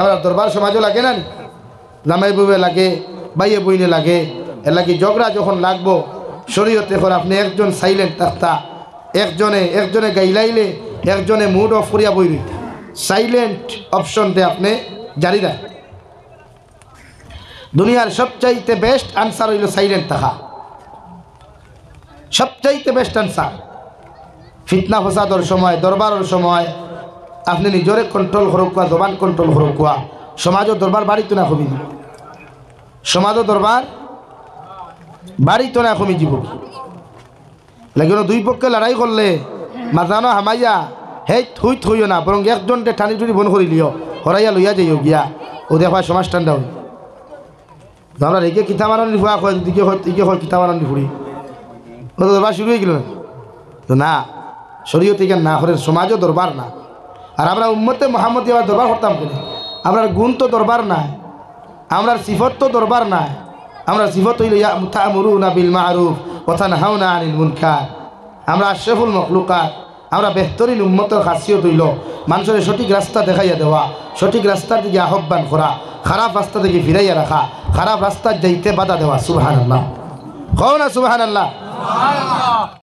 আমরা দরবার সমাজও লাগে না, জামাই বউয়ে লাগে, বাইয়ে বইনে লাগে, এর লাগে ঝগড়া যখন লাগবো শরীয়তে করে আপনি একজন সাইলেন্ট থাকতা, একজনে গাইলাইলে একজনে মুড অফ করিয়া বই রইতা, সাইলেন্ট অপশনতে আপনি জারি রাখ। দুনিয়ার সবচাইতে বেস্ট আনসার হইল সাইলেন্ট থাকা, সবচাইতে বেস্ট আনসার। ফিতনা ফসাদর সময়, দরবারের সময় আপনি নিজরে কন্ট্রোল করুকা, জবান কন্ট্রোল করুকা। সমাজও দরবার বাড়িতো না কমি, সমাজও দরবার বাড়িতো না কমি জীব লাগিল। দুই পক্ষে লড়াই করলে মাজানো হামাইয়া হে থুই থইও না, বরং একজনকে টানি টুনি বন করি লিও, হরাইয়া লইয়া যাইও গিয়া, ও দেখা সমাজ ঠান্ডা হই। আমরা রেখে কিতা মারানি ফুয়া কয়, দিকে হয় কিতা মারানি ফুড়ি, ও তো দরবার শুরু হয়ে গেল না। শরীয়ত থেকে না করে সমাজও দরবার না। আর আমরা উম্মতে মোহাম্মদ আবার দরবার করতাম কেন? আমরা গুণ তো দরবার নাই, আমরা সিফত তো দরবার নাই। আমরা সিফত হইল তা'মুরুনা বিল মা'রুফ ওয়া তানহাউনা আনিল মুনকার। আমরা আশরাফুল মাখলুকাত, আমরা বেহতরিন উম্মতের খাসিয়ত হইল মানুষের সঠিক রাস্তা দেখাইয়া দেওয়া, সঠিক রাস্তার দিকে আহ্বান করা, খারাপ রাস্তা থেকে ফিরাইয়া রাখা, খারাপ রাস্তায় যাইতে বাধা দেওয়া। সুবহানাল্লাহ, কও না সুবহানাল্লাহ।